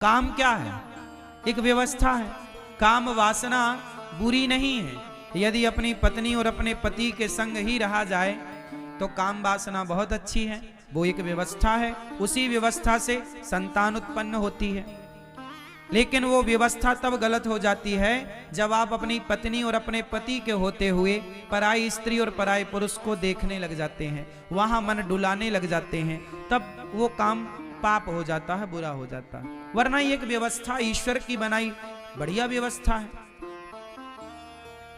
काम क्या है? एक व्यवस्था है। काम वासना बुरी नहीं है। यदि अपनी पत्नी और अपने पति के संग ही रहा जाए तो काम वासना बहुत अच्छी है, वो एक व्यवस्था है। उसी व्यवस्था से संतान उत्पन्न होती है। लेकिन वो व्यवस्था तब गलत हो जाती है जब आप अपनी पत्नी और अपने पति के होते हुए पराई स्त्री और पराई पुरुष को देखने लग जाते हैं, वहां मन डुलाने लग जाते हैं, तब वो काम पाप हो जाता है, बुरा हो जाता है। वरना एक व्यवस्था ईश्वर की बनाई बढ़िया व्यवस्था है।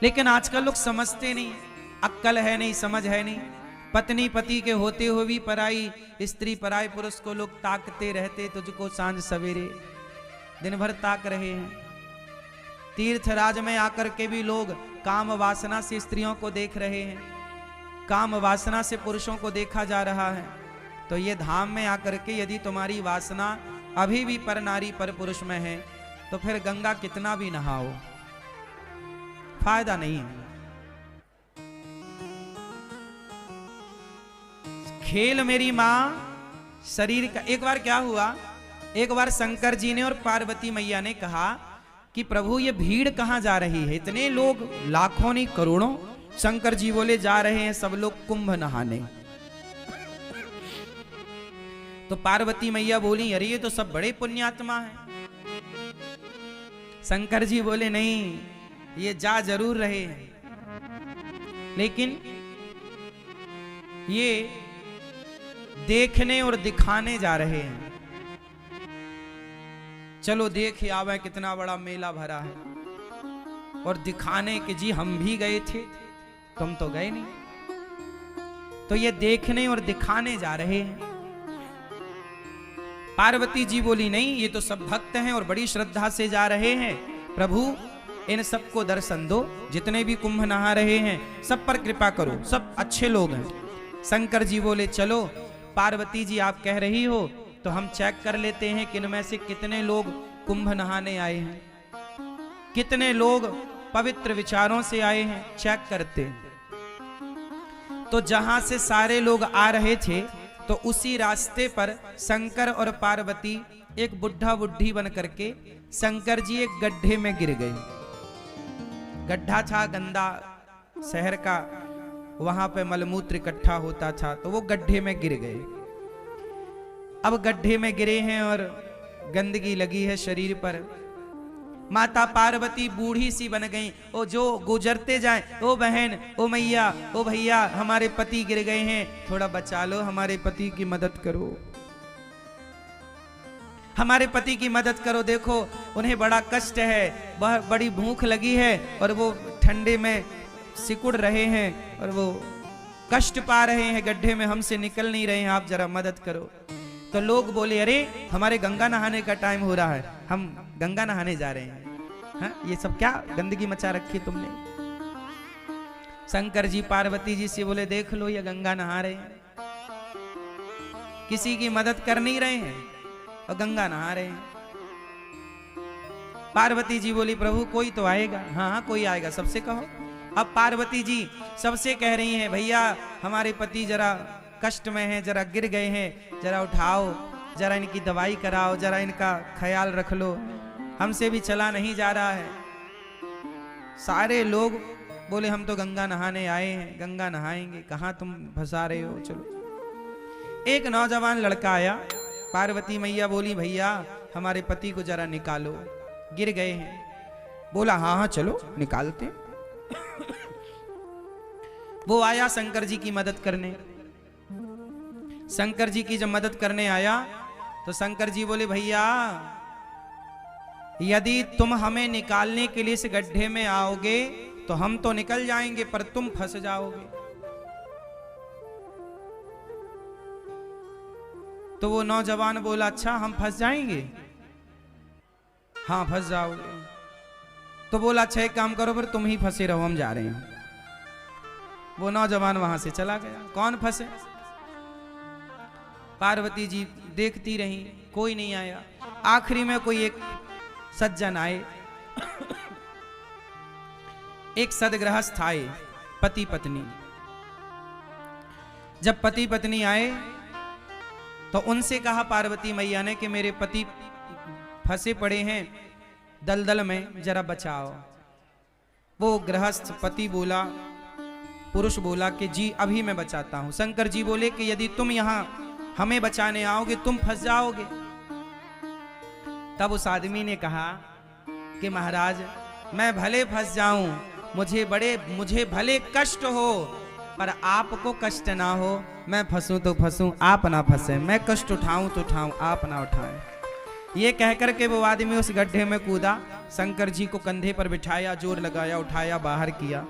लेकिन आजकल लोग समझते नहीं, अक्ल है नहीं, समझ है नहीं। पत्नी पति के होते हुए भी पराई स्त्री पराई पुरुष को लोग ताकते रहते, तुझको सांझ सवेरे दिन भर ताक रहे हैं। तीर्थ राज में आकर के भी लोग काम वासना से स्त्रियों को देख रहे हैं, काम वासना से पुरुषों को देखा जा रहा है। तो ये धाम में आकर के यदि तुम्हारी वासना अभी भी पर नारी पर पुरुष में है तो फिर गंगा कितना भी नहाओ फायदा नहीं है। खेल मेरी मां शरीर का। एक बार क्या हुआ, एक बार शंकर जी ने और पार्वती मैया ने कहा कि प्रभु ये भीड़ कहां जा रही है, इतने लोग लाखों नहीं करोड़ों। शंकर जी बोले जा रहे हैं सब लोग कुंभ नहाने। तो पार्वती मैया बोली अरे ये तो सब बड़े पुण्यात्मा हैं। शंकर जी बोले नहीं, ये जा जरूर रहे हैं, लेकिन ये देखने और दिखाने जा रहे हैं। चलो देख आवे कितना बड़ा मेला भरा है, और दिखाने के जी हम भी गए थे, तुम तो गए नहीं। तो ये देखने और दिखाने जा रहे हैं। पार्वती जी बोली नहीं, ये तो सब भक्त हैं और बड़ी श्रद्धा से जा रहे हैं। प्रभु इन सबको दर्शन दो, जितने भी कुंभ नहा रहे हैं सब पर कृपा करो, सब अच्छे लोग हैं। शंकर जी बोले चलो पार्वती जी आप कह रही हो तो हम चेक कर लेते हैं कि इनमें से कितने लोग कुंभ नहाने आए हैं, कितने लोग पवित्र विचारों से आए हैं, चेक करते। तो जहां से सारे लोग आ रहे थे तो उसी रास्ते पर शंकर और पार्वती एक बुढ़ा बुढ़ी बन करके शंकर जी एक गड्ढे में गिर गए। गड्ढा था गंदा शहर का, वहां पे मलमूत्र इकट्ठा होता था, तो वो गड्ढे में गिर गए। अब गड्ढे में गिरे हैं और गंदगी लगी है शरीर पर। माता पार्वती बूढ़ी सी बन गई। ओ जो गुजरते जाएं, ओ बहन, ओ मैया, ओ भैया, हमारे पति गिर गए हैं, थोड़ा बचा लो, हमारे पति की मदद करो, हमारे पति की मदद करो। देखो उन्हें बड़ा कष्ट है, बड़ी भूख लगी है और वो ठंडे में सिकुड़ रहे हैं और वो कष्ट पा रहे हैं, गड्ढे में हमसे निकल नहीं रहे हैं, आप जरा मदद करो। तो लोग बोले अरे हमारे गंगा नहाने का टाइम हो रहा है, हम गंगा नहाने जा रहे हैं। हाँ ये सब क्या गंदगी मचा रखी तुमने। शंकर जी पार्वती जी से बोले देख लो ये गंगा नहा रहे हैं, किसी की मदद कर नहीं रहे हैं और गंगा नहा रहे हैं। पार्वती जी बोली प्रभु कोई तो आएगा। हाँ हाँ कोई आएगा, सबसे कहो। अब पार्वती जी सबसे कह रही हैं भैया हमारे पति जरा कष्ट में हैं, जरा गिर गए हैं, जरा उठाओ, जरा इनकी दवाई कराओ, जरा इनका ख्याल रख लो, हमसे भी चला नहीं जा रहा है। सारे लोग बोले हम तो गंगा नहाने आए हैं, गंगा नहाएंगे, कहां तुम फंसा रहे हो, चलो। एक नौजवान लड़का आया, पार्वती मैया बोली भैया हमारे पति को जरा निकालो, गिर गए हैं। बोला हाँ हाँ चलो निकालते। वो आया शंकर जी की मदद करने। शंकर जी की जब मदद करने आया तो शंकर जी बोले भैया यदि तुम हमें निकालने के लिए इस गड्ढे में आओगे तो हम तो निकल जाएंगे पर तुम फंस जाओगे। तो वो नौजवान बोला अच्छा हम फंस जाएंगे? हाँ फंस जाओगे। तो बोला अच्छा एक काम करो फिर तुम ही फंसे रहो, हम जा रहे हैं। वो नौजवान वहां से चला गया। कौन फंसे? पार्वती जी देखती रही, कोई नहीं आया। आखिरी में कोई एक सज्जन आए, एक सदगृहस्थ आए, पति पत्नी। जब पति पत्नी आए तो उनसे कहा पार्वती मैया ने कि मेरे पति फंसे पड़े हैं दलदल में, जरा बचाओ। वो गृहस्थ पति बोला, पुरुष बोला कि जी अभी मैं बचाता हूं। शंकर जी बोले कि यदि तुम यहां हमें बचाने आओगे तुम फंस जाओगे। तब उस आदमी ने कहा कि महाराज मैं भले फंस जाऊं, मुझे भले कष्ट हो, पर आपको कष्ट ना हो। मैं फंसूं तो फंसूं, आप ना फंसे। मैं कष्ट उठाऊं तो उठाऊं, आप ना उठाएं। ये कहकर के वो आदमी उस गड्ढे में कूदा, शंकर जी को कंधे पर बिठाया, जोर लगाया, उठाया, बाहर किया।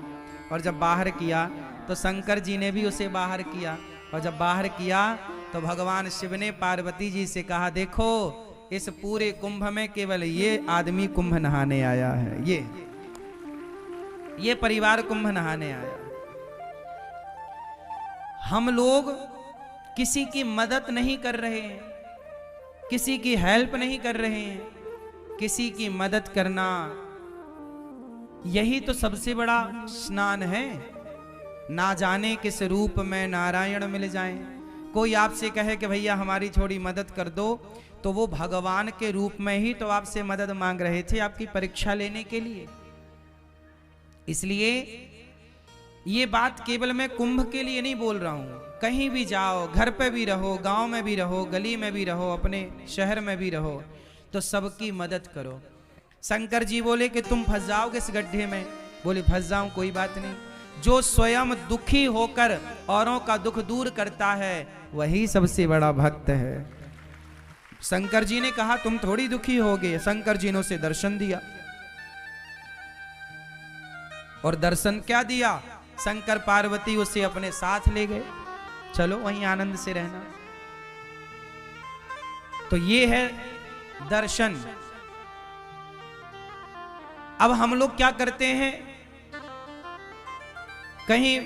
और जब बाहर किया तो शंकर जी ने भी उसे बाहर किया। और जब बाहर किया तो भगवान शिव ने पार्वती जी से कहा, देखो इस पूरे कुंभ में केवल ये आदमी कुंभ नहाने आया है, ये परिवार कुंभ नहाने आया। हम लोग किसी की मदद नहीं कर रहे हैं, किसी की हेल्प नहीं कर रहे हैं। किसी की मदद करना यही तो सबसे बड़ा स्नान है। ना जाने किस रूप में नारायण मिल जाएं। कोई आपसे कहे कि भैया हमारी थोड़ी मदद कर दो, तो वो भगवान के रूप में ही तो आपसे मदद मांग रहे थे, आपकी परीक्षा लेने के लिए। इसलिए ये बात केवल मैं कुंभ के लिए नहीं बोल रहा हूं। कहीं भी जाओ, घर पे भी रहो, गांव में भी रहो, गली में भी रहो, अपने शहर में भी रहो, तो सबकी मदद करो। शंकर जी बोले कि तुम फंस जाओगे इस गड्ढे में। बोले फंस जाऊं, कोई बात नहीं। जो स्वयं दुखी होकर औरों का दुख दूर करता है वही सबसे बड़ा भक्त है। शंकर जी ने कहा तुम थोड़ी दुखी होगे। शंकर जी ने उसे दर्शन दिया। और दर्शन क्या दिया? शंकर पार्वती उसे अपने साथ ले गए, चलो वहीं आनंद से रहना। तो ये है दर्शन। अब हम लोग क्या करते हैं, कहीं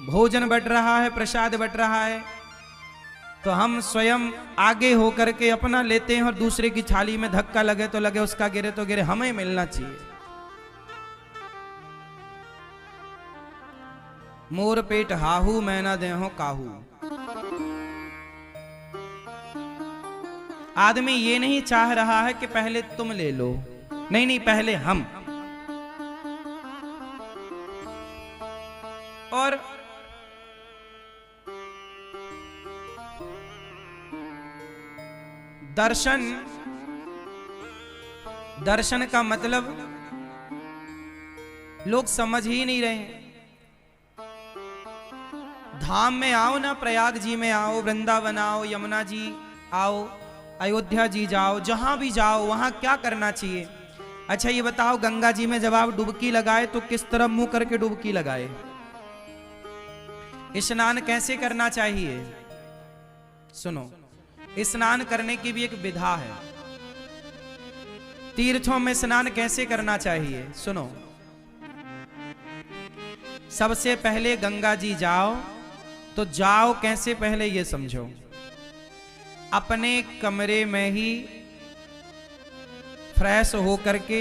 भोजन बट रहा है, प्रसाद बट रहा है, तो हम स्वयं आगे होकर के अपना लेते हैं और दूसरे की थाली में धक्का लगे तो लगे, उसका गिरे तो गिरे, हमें मिलना चाहिए। मोर पेट हाहू मैं ना देहूं काहू। आदमी ये नहीं चाह रहा है कि पहले तुम ले लो, नहीं नहीं, पहले हम। और दर्शन का मतलब लोग समझ ही नहीं रहे हैं। धाम में आओ ना, प्रयाग जी में आओ, वृंदावन आओ, यमुना जी आओ, अयोध्या जी जाओ, जहां भी जाओ वहां क्या करना चाहिए? अच्छा ये बताओ, गंगा जी में जब आप डुबकी लगाए तो किस तरफ मुंह करके डुबकी लगाए? स्नान कैसे करना चाहिए? सुनो, स्नान करने की भी एक विधा है। तीर्थों में स्नान कैसे करना चाहिए? सुनो, सबसे पहले गंगा जी जाओ तो जाओ कैसे, पहले ये समझो। अपने कमरे में ही फ्रेश हो करके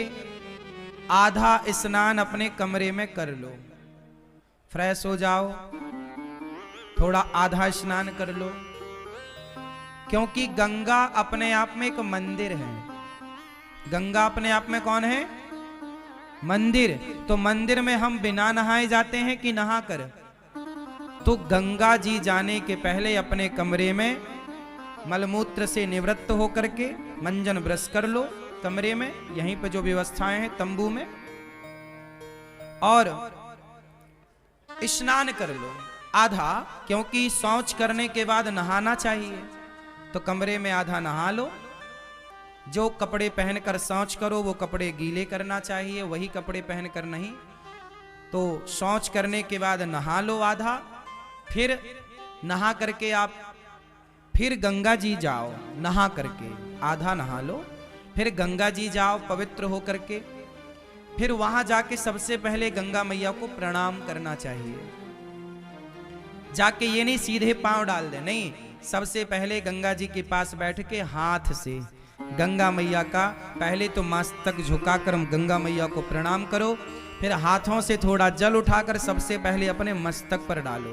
आधा स्नान अपने कमरे में कर लो। फ्रेश हो जाओ, थोड़ा आधा स्नान कर लो, क्योंकि गंगा अपने आप में एक मंदिर है। गंगा अपने आप में कौन है? मंदिर। तो मंदिर में हम बिना नहाए जाते हैं कि नहा कर? तो गंगा जी जाने के पहले अपने कमरे में मलमूत्र से निवृत्त होकर के मंजन ब्रश कर लो कमरे में, यहीं पे जो व्यवस्थाएं हैं तंबू में, और स्नान कर लो आधा, क्योंकि शौच करने के बाद नहाना चाहिए। तो कमरे में आधा नहा लो। जो कपड़े पहनकर शौच करो वो कपड़े गीले करना चाहिए, वही कपड़े पहनकर नहीं। तो शौच करने के बाद नहा लो आधा, फिर नहा करके आप फिर गंगा जी जाओ। नहा करके आधा नहा लो, फिर गंगा जी जाओ पवित्र हो करके, फिर वहां जाके सबसे पहले गंगा मैया को प्रणाम करना चाहिए। जाके ये नहीं सीधे पांव डाल दे, नहीं, सबसे पहले गंगा जी के पास बैठ के हाथ से गंगा मैया का पहले तो मस्तक झुकाकर गंगा मैया को प्रणाम करो, फिर हाथों से थोड़ा जल उठाकर सबसे पहले अपने मस्तक पर डालो।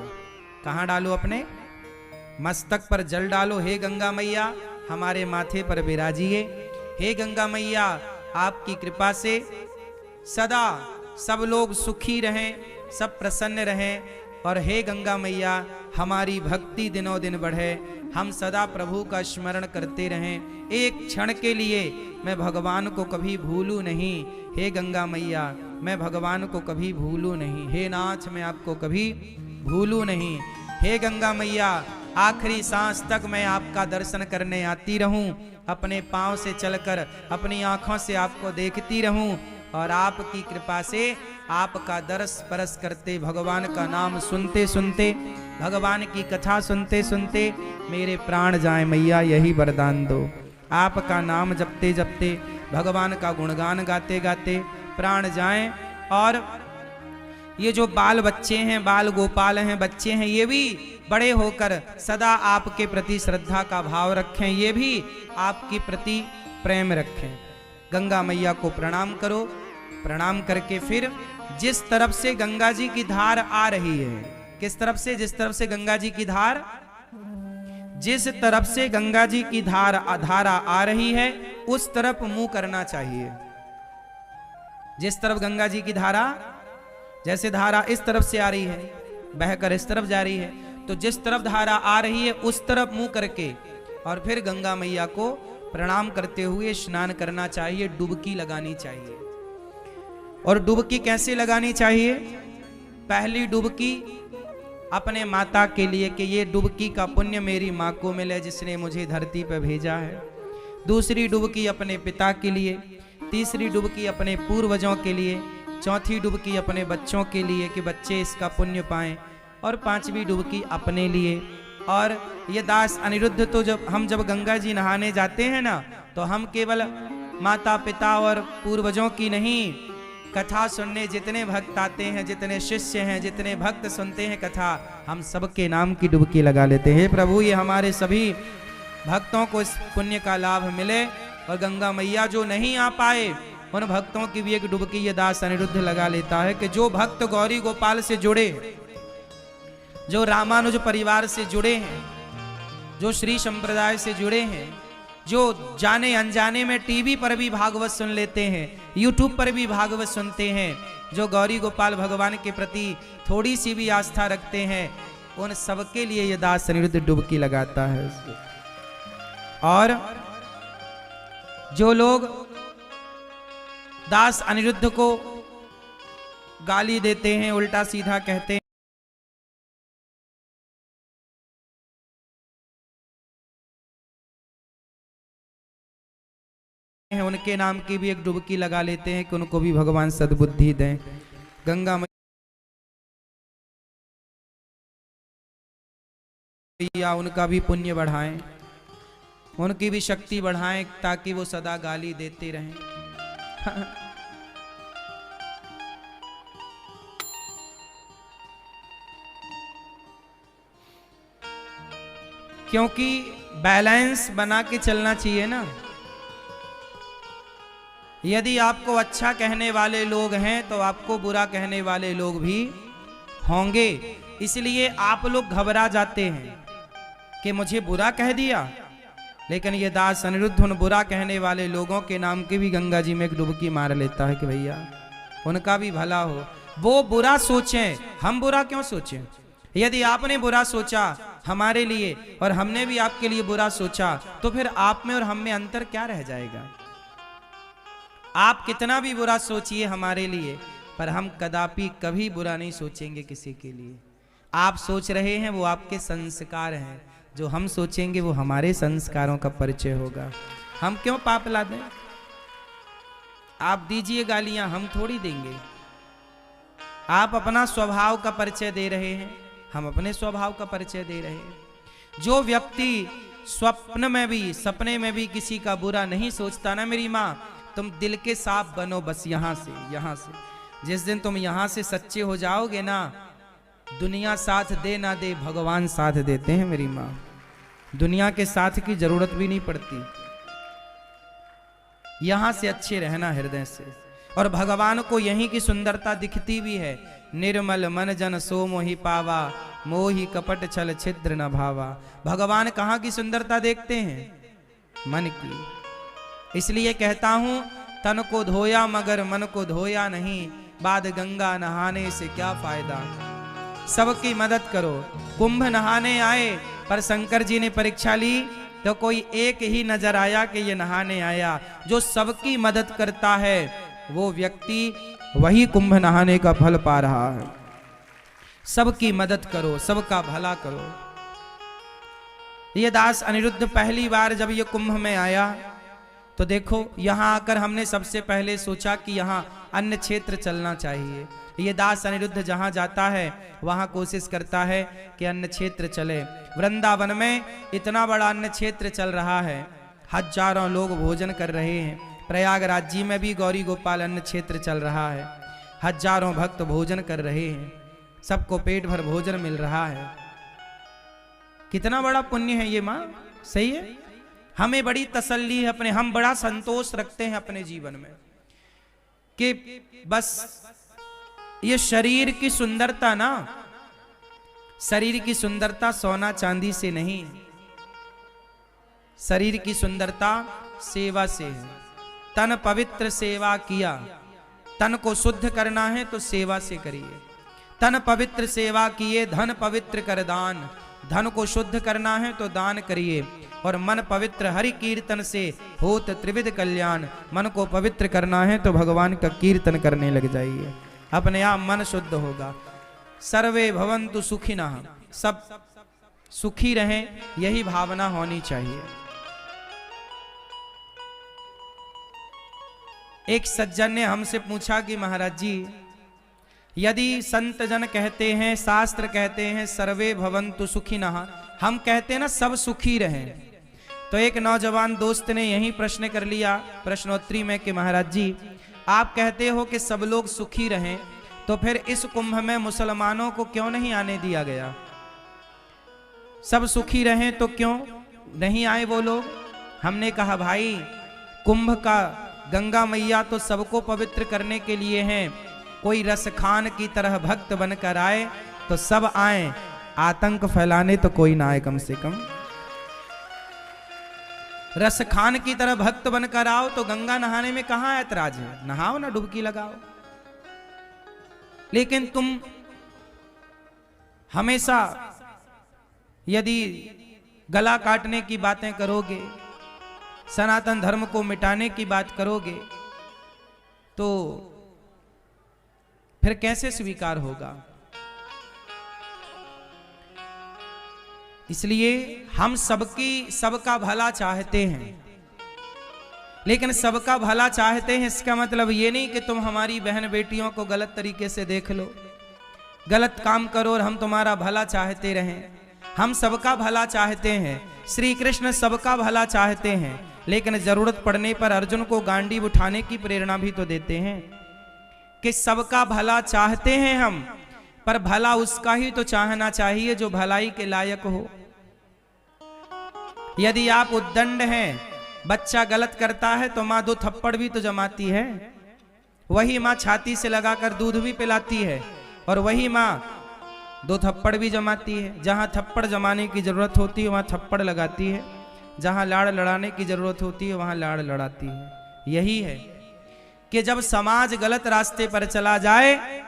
कहाँ डालो? अपने मस्तक पर जल डालो। हे गंगा मैया, हमारे माथे पर विराजिए, हे गंगा मैया आपकी कृपा से सदा सब लोग सुखी रहें, सब प्रसन्न रहें, और हे गंगा मैया हमारी भक्ति दिनों दिन बढ़े, हम सदा प्रभु का स्मरण करते रहें। एक क्षण के लिए मैं भगवान को कभी भूलूं नहीं। हे गंगा मैया मैं भगवान को कभी भूलूं नहीं। हे नाथ मैं आपको कभी भूलूं नहीं। हे गंगा मैया आखिरी सांस तक मैं आपका दर्शन करने आती रहूं, अपने पांव से चलकर अपनी आंखों से आपको देखती रहूं, और आपकी कृपा से आपका दर्श परस करते, भगवान का नाम सुनते सुनते, भगवान की कथा सुनते सुनते मेरे प्राण जाए मैया, यही वरदान दो। आपका नाम जपते जपते, भगवान का गुणगान गाते गाते प्राण जाएं, और ये जो बाल बच्चे हैं, बाल गोपाल हैं, बच्चे हैं, ये भी बड़े होकर सदा आपके प्रति श्रद्धा का भाव रखें, ये भी आपके प्रति प्रेम रखें। गंगा मैया को प्रणाम करो, प्रणाम करके फिर जिस तरफ से गंगा जी की धार आ रही है, किस तरफ से, जिस तरफ से गंगा जी की धार, जिस तरफ से गंगा जी की धारा आ रही है उस तरफ मुंह करना चाहिए। जिस तरफ गंगा जी की धारा, जैसे धारा इस तरफ से आ रही है, बहकर इस तरफ जा रही है, तो जिस तरफ धारा आ रही है उस तरफ मुंह करके और फिर गंगा मैया को प्रणाम करते हुए स्नान करना चाहिए, डुबकी लगानी चाहिए। और डुबकी कैसे लगानी चाहिए? पहली डुबकी अपने माता के लिए कि ये डुबकी का पुण्य मेरी माँ को मिले जिसने मुझे धरती पर भेजा है। दूसरी डुबकी अपने पिता के लिए, तीसरी डुबकी अपने पूर्वजों के लिए, चौथी डुबकी अपने बच्चों के लिए कि बच्चे इसका पुण्य पाएं, और पांचवी डुबकी अपने लिए। और ये दास अनिरुद्ध तो जब गंगा जी नहाने जाते हैं ना, तो हम केवल माता पिता और पूर्वजों की नहीं, कथा सुनने जितने भक्त आते हैं, जितने शिष्य हैं, जितने भक्त सुनते हैं कथा, हम सबके नाम की डुबकी लगा लेते हैं। प्रभु ये हमारे सभी भक्तों को इस पुण्य का लाभ मिले, और गंगा मैया जो नहीं आ पाए उन भक्तों की भी एक डुबकी ये दास अनिरुद्ध लगा लेता है कि जो भक्त गौरी गोपाल से जुड़े, जो रामानुज परिवार से जुड़े हैं, जो श्री संप्रदाय से जुड़े हैं, जो जाने अनजाने में टीवी पर भी भागवत सुन लेते हैं, यूट्यूब पर भी भागवत सुनते हैं, जो गौरी गोपाल भगवान के प्रति थोड़ी सी भी आस्था रखते हैं, उन सबके लिए ये दास अनिरुद्ध डुबकी लगाता है। और जो लोग दास अनिरुद्ध को गाली देते हैं, उल्टा सीधा कहते हैं, उनके नाम की भी एक डुबकी लगा लेते हैं कि उनको भी भगवान सद्बुद्धि दें। गंगा मैया उनका भी पुण्य बढ़ाएं, उनकी भी शक्ति बढ़ाएं, ताकि वो सदा गाली देते रहें। क्योंकि बैलेंस बना के चलना चाहिए ना। यदि आपको अच्छा कहने वाले लोग हैं तो आपको बुरा कहने वाले लोग भी होंगे, इसलिए आप लोग घबरा जाते हैं कि मुझे बुरा कह दिया। लेकिन ये दास अनिरुद्ध उन बुरा कहने वाले लोगों के नाम की भी गंगा जी में एक डुबकी मार लेता है कि भैया उनका भी भला हो। वो बुरा सोचें, हम बुरा क्यों सोचें? यदि आपने बुरा सोचा हमारे लिए और हमने भी आपके लिए बुरा सोचा, तो फिर आप में और हम में अंतर क्या रह जाएगा? आप कितना भी बुरा सोचिए हमारे लिए, पर हम कदापि कभी बुरा नहीं सोचेंगे किसी के लिए। आप सोच रहे हैं वो आपके संस्कार हैं, जो हम सोचेंगे वो हमारे संस्कारों का परिचय होगा। हम क्यों पाप ला दें? आप दीजिए गालियां, हम थोड़ी देंगे। आप अपना स्वभाव का परिचय दे रहे हैं, हम अपने स्वभाव का परिचय दे रहे हैं। जो व्यक्ति स्वप्न में भी, सपने में भी किसी का बुरा नहीं सोचता ना मेरी माँ, तुम दिल के साफ बनो बस यहाँ से। जिस दिन तुम यहाँ से सच्चे हो जाओगे ना, दुनिया साथ दे ना दे, भगवान साथ देते हैं मेरी माँ। दुनिया के साथ की जरूरत भी नहीं पड़ती, यहाँ से अच्छे रहना हृदय से। और भगवान को यहीं की सुंदरता दिखती भी है। निर्मल मन जन सो मोहि पावा, मोहि कपट छल छिद्र न भावा। भगवान कहाँ की सुंदरता देखते हैं? मन की। इसलिए कहता हूं तन को धोया मगर मन को धोया नहीं, बाद गंगा नहाने से क्या फायदा। सबकी मदद करो। कुंभ नहाने आए पर शंकर जी ने परीक्षा ली तो कोई एक ही नजर आया कि ये नहाने आया। जो सबकी मदद करता है वो व्यक्ति वही कुंभ नहाने का फल पा रहा है। सबकी मदद करो, सबका भला करो। ये दास अनिरुद्ध पहली बार जब ये कुंभ में आया तो देखो यहां आकर हमने सबसे पहले सोचा कि यहां अन्य क्षेत्र चलना चाहिए। ये दास अनिरुद्ध जहां जाता है वहां कोशिश करता है कि अन्य क्षेत्र चले। वृंदावन में इतना बड़ा अन्य क्षेत्र चल रहा है, हजारों लोग भोजन कर रहे हैं। प्रयागराज जी में भी गौरी गोपाल अन्न क्षेत्र चल रहा है, हजारों भक्त भोजन कर रहे हैं, सबको पेट भर भोजन मिल रहा है। कितना बड़ा पुण्य है ये माँ, सही है। हमें बड़ी तसल्ली है अपने, हम बड़ा संतोष रखते हैं अपने जीवन में कि बस ये शरीर की सुंदरता ना, शरीर की सुंदरता सोना चांदी से नहीं, शरीर की सुंदरता सेवा से है। तन पवित्र सेवा किया, तन को शुद्ध करना है तो सेवा से करिए। तन पवित्र सेवा किए, धन पवित्र कर दान, धन को शुद्ध करना है तो दान करिए। और मन पवित्र हरि कीर्तन से होत त्रिविध कल्याण, मन को पवित्र करना है तो भगवान का कीर्तन करने लग जाइए, अपने आप मन शुद्ध होगा। सर्वे भवन्तु सुखिनः, सब सुखी रहें, यही भावना होनी चाहिए। एक सज्जन ने हमसे पूछा कि महाराज जी यदि संत जन कहते हैं, शास्त्र कहते हैं सर्वे भवन्तु सुखिनः, हम कहते हैं ना सब सुखी रहें, तो एक नौजवान दोस्त ने यही प्रश्न कर लिया प्रश्नोत्तरी में कि महाराज जी आप कहते हो कि सब लोग सुखी रहें, तो फिर इस कुंभ में मुसलमानों को क्यों नहीं आने दिया गया? सब सुखी रहें तो क्यों नहीं आए वो लोग? हमने कहा भाई कुंभ का गंगा मैया तो सबको पवित्र करने के लिए हैं, कोई रसखान की तरह भक्त बनकर आए तो सब आए, आतंक फैलाने तो कोई ना आए। कम से कम रसखान की तरह भक्त बनकर आओ तो गंगा नहाने में कहां ऐतराज है, नहाओ ना, डुबकी लगाओ। लेकिन तुम हमेशा यदि गला काटने की बातें करोगे, सनातन धर्म को मिटाने की बात करोगे तो फिर कैसे स्वीकार होगा? इसलिए हम सबका भला चाहते हैं, लेकिन सबका भला चाहते हैं इसका मतलब ये नहीं कि तुम हमारी बहन बेटियों को गलत तरीके से देख लो, गलत काम करो और हम तुम्हारा भला चाहते रहें। हम सबका भला चाहते हैं, श्री कृष्ण सबका भला चाहते हैं, लेकिन जरूरत पड़ने पर अर्जुन को गांडीव उठाने की प्रेरणा भी तो देते हैं कि सबका भला चाहते हैं हम, पर भला उसका ही तो चाहना चाहिए जो भलाई के लायक हो। यदि आप उद्दंड हैं, बच्चा गलत करता है तो माँ 2 थप्पड़ भी तो जमाती है, वही माँ छाती से लगाकर दूध भी पिलाती है, और वही माँ 2 थप्पड़ भी जमाती है। जहां थप्पड़ जमाने की जरूरत होती है वहां थप्पड़ लगाती है, जहां लाड़ लड़ाने की जरूरत होती है वहां लाड़ लड़ाती है। यही है कि जब समाज गलत रास्ते पर चला जाए,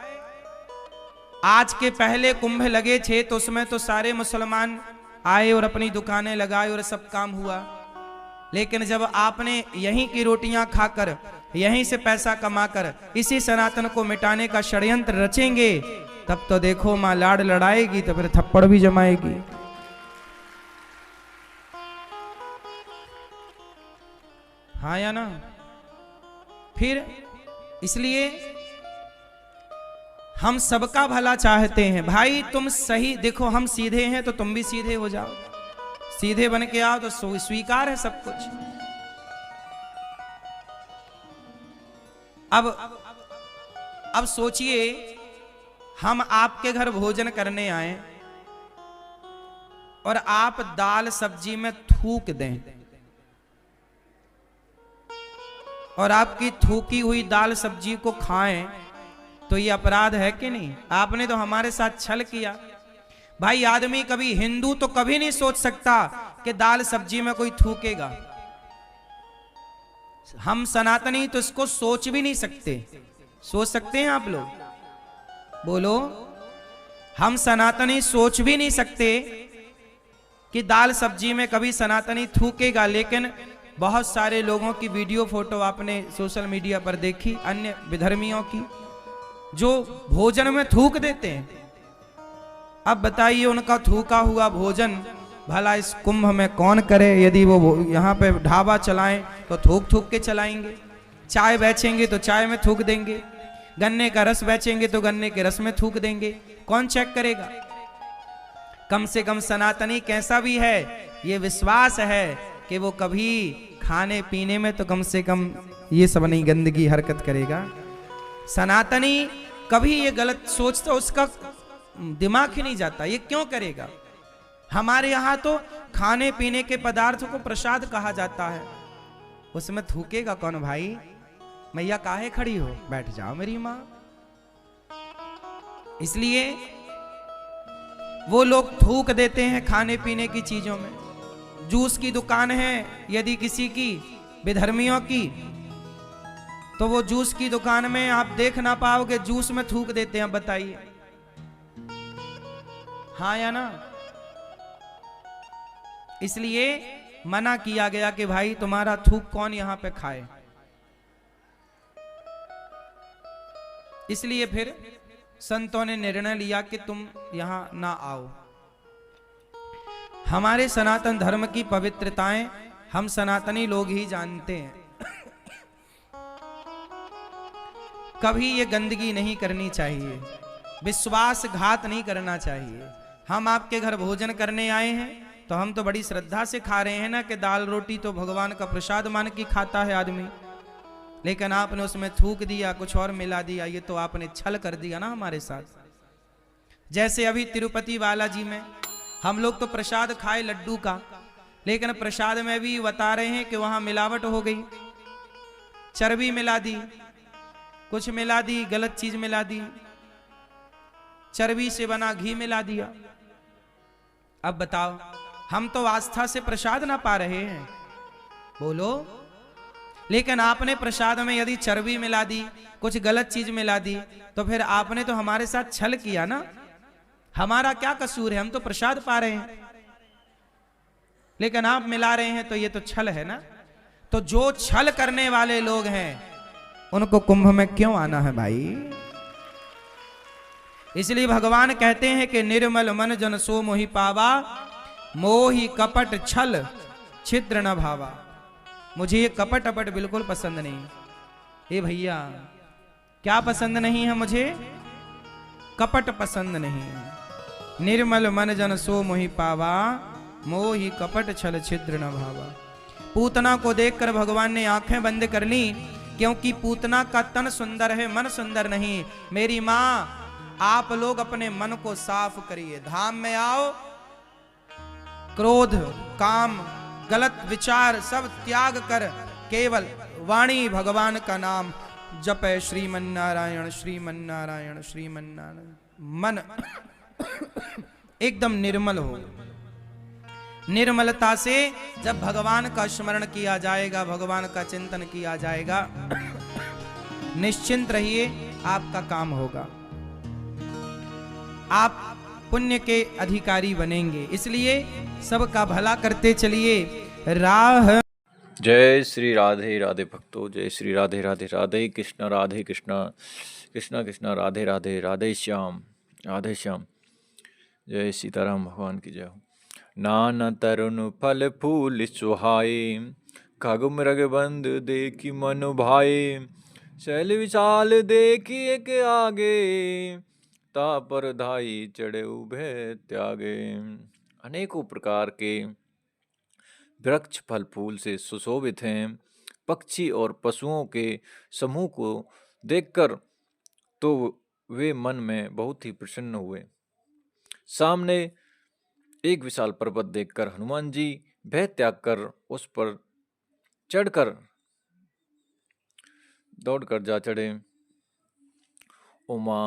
आज के पहले कुंभ लगे थे तो उसमें तो सारे मुसलमान आए और अपनी दुकानें लगाए और सब काम हुआ, लेकिन जब आपने यहीं की रोटियां खाकर, यहीं से पैसा कमाकर इसी सनातन को मिटाने का षड्यंत्र रचेंगे, तब तो देखो मां लाड़ लड़ाएगी तो फिर थप्पड़ भी जमाएगी। हाँ या ना? फिर इसलिए हम सबका भला चाहते हैं। भाई तुम सही देखो, हम सीधे हैं तो तुम भी सीधे हो जाओ, सीधे बन के आओ तो स्वीकार है सब कुछ। अब सोचिए हम आपके घर भोजन करने आए और आप दाल सब्जी में थूक दें, और आपकी थूकी हुई दाल सब्जी को खाएं, तो ये अपराध है कि नहीं? आपने तो हमारे साथ छल किया। भाई आदमी कभी, हिंदू तो कभी नहीं सोच सकता कि दाल सब्जी में कोई थूकेगा, हम सनातनी तो इसको सोच भी नहीं सकते। सोच सकते हैं आप लोग? बोलो। हम सनातनी सोच भी नहीं सकते कि दाल सब्जी में कभी सनातनी थूकेगा, लेकिन बहुत सारे लोगों की वीडियो फोटो आपने सोशल मीडिया पर देखी, अन्य विधर्मियों की, जो भोजन में थूक देते हैं। अब बताइए, उनका थूका हुआ भोजन भला इस कुंभ में कौन करे? यदि वो यहाँ पे ढाबा चलाएं तो थूक थूक के चलाएंगे, चाय बेचेंगे तो चाय में थूक देंगे, गन्ने का रस बेचेंगे तो गन्ने के रस में थूक देंगे। कौन चेक करेगा? कम से कम सनातनी कैसा भी है, ये विश्वास है कि वो कभी खाने पीने में तो कम से कम ये सब नहीं गंदगी हरकत करेगा। सनातनी कभी ये गलत सोच तो उसका दिमाग ही नहीं जाता, ये क्यों करेगा? हमारे यहाँ तो खाने पीने के पदार्थों को प्रसाद कहा जाता है, उसमें थूकेगा कौन भाई? मैया काहे खड़ी हो, बैठ जाओ मेरी माँ। इसलिए वो लोग थूक देते हैं खाने पीने की चीजों में। जूस की दुकान है यदि किसी की, विधर्मियों की, तो वो जूस की दुकान में आप देख ना पाओगे, जूस में थूक देते हैं। बताइए हाँ या ना? इसलिए मना किया गया कि भाई तुम्हारा थूक कौन यहां पे खाए। इसलिए फिर संतों ने निर्णय लिया कि तुम यहां ना आओ। हमारे सनातन धर्म की पवित्रताएं हम सनातनी लोग ही जानते हैं। कभी ये गंदगी नहीं करनी चाहिए, विश्वासघात नहीं करना चाहिए। हम आपके घर भोजन करने आए हैं तो हम तो बड़ी श्रद्धा से खा रहे हैं ना, कि दाल रोटी तो भगवान का प्रसाद मान के खाता है आदमी, लेकिन आपने उसमें थूक दिया, कुछ और मिला दिया, ये तो आपने छल कर दिया ना हमारे साथ। जैसे अभी तिरुपति बालाजी में हम लोग तो प्रसाद खाए लड्डू का, लेकिन प्रसाद में भी बता रहे हैं कि वहां मिलावट हो गई, चर्बी मिला दी, कुछ मिला दी, गलत चीज मिला दी, चर्बी से बना घी मिला दिया। अब बताओ, हम तो आस्था से प्रसाद ना पा रहे हैं, बोलो। लेकिन आपने प्रसाद में यदि चर्बी मिला दी, कुछ गलत चीज मिला दी, तो फिर आपने तो हमारे साथ छल किया ना। हमारा क्या कसूर है? हम तो प्रसाद पा रहे हैं, लेकिन आप मिला रहे हैं, तो ये तो छल है ना। तो जो छल करने वाले लोग हैं उनको कुंभ में क्यों आना है भाई? इसलिए भगवान कहते हैं कि निर्मल मन जन सो मोहि पावा, मोहि कपट छल छिद्र न भावा। मुझे ये कपट अपट बिल्कुल पसंद नहीं। ए भैया, क्या पसंद नहीं है? मुझे कपट पसंद नहीं। निर्मल मन जन सो मोहि पावा, मोहि कपट छल छिद्र न भावा। पूतना को देखकर भगवान ने आंखें बंद कर ली, क्योंकि पूतना का तन सुंदर है, मन सुंदर नहीं। मेरी मां, आप लोग अपने मन को साफ करिए। धाम में आओ, क्रोध, काम, गलत विचार सब त्याग कर केवल वाणी भगवान का नाम जपे। श्रीमन्नारायण श्रीमन्नारायण श्रीमन्नारायण। मन एकदम निर्मल हो। निर्मलता से जब भगवान का स्मरण किया जाएगा, भगवान का चिंतन किया जाएगा, निश्चिंत रहिए, आपका काम होगा, आप पुण्य के अधिकारी बनेंगे। इसलिए सबका भला करते चलिए। राह जय श्री राधे राधे भक्तों, जय श्री राधे राधे राधे कृष्ण राधे कृष्ण कृष्ण कृष्ण राधे राधे राधे श्याम राधे श्याम। जय सीताराम भगवान की जय हो। नाना तरुण फल फूल सुहाए, खग मृग बंद देखी मन भाए। शैल विशाल देखी एक आगे, तापर धाई चढ़े उभे त्यागे। अनेकों प्रकार के वृक्ष फल फूल से सुशोभित हैं। पक्षी और पशुओं के समूह को देखकर तो वे मन में बहुत ही प्रसन्न हुए। सामने एक विशाल पर्वत देखकर हनुमान जी भय त्याग कर उस पर चढ़कर दौड़कर जा चढ़े। उमा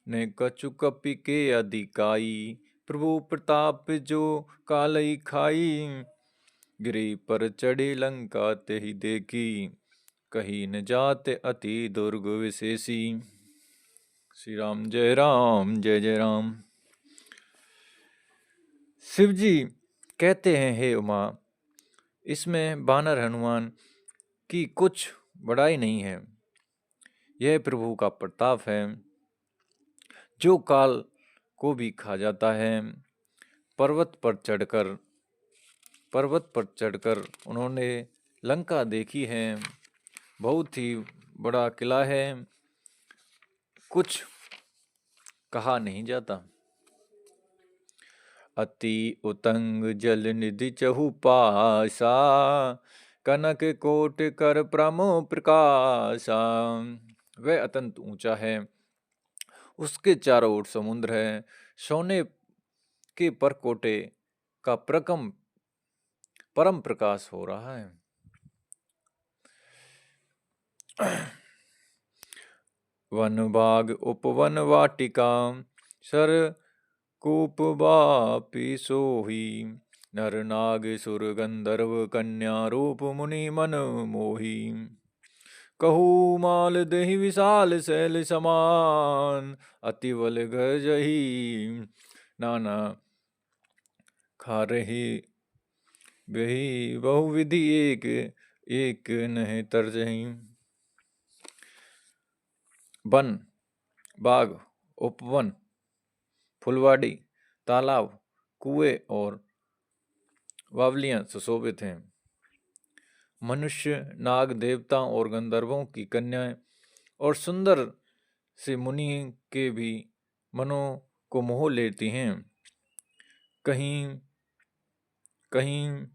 ने कछु कपि के अधिकाई, प्रभु प्रताप जो कालई खाई। गिरी पर चढ़ी लंका ते ही देखी, कही न जाते अति दुर्ग विशेषी। श्री राम जय राम जय जय राम। शिव जी कहते हैं, हे उमा, इसमें वानर हनुमान की कुछ बड़ाई नहीं है। यह प्रभु का प्रताप है जो काल को भी खा जाता है। पर्वत पर चढ़कर उन्होंने लंका देखी है। बहुत ही बड़ा किला है, कुछ कहा नहीं जाता। अति उतंग जल निधि चहु पासा, कनक कोट कर प्रमो प्रकाशा। वह अत्यंत ऊंचा है, उसके चारों ओर समुद्र है। सोने के परकोटे का परम प्रकाश हो रहा है। वन बाग उपवन वाटिका, सर कूप बापी सोही। नर नाग सुर गंधर्व कन्या रूप मुनि मन मोही। कहू माल देहि विशाल शैल समान, अति बल गजही नाना खा रही। वही बहुविधि एक नहीं तरजही। वन, बाग, उपवन, फुलवाड़ी, तालाब, कुएं और बावलियां सुशोभित हैं। मनुष्य, नाग, देवताओं और गंधर्वों की कन्याएं और सुंदर से मुनि के भी मनों को मोह लेती हैं। कहीं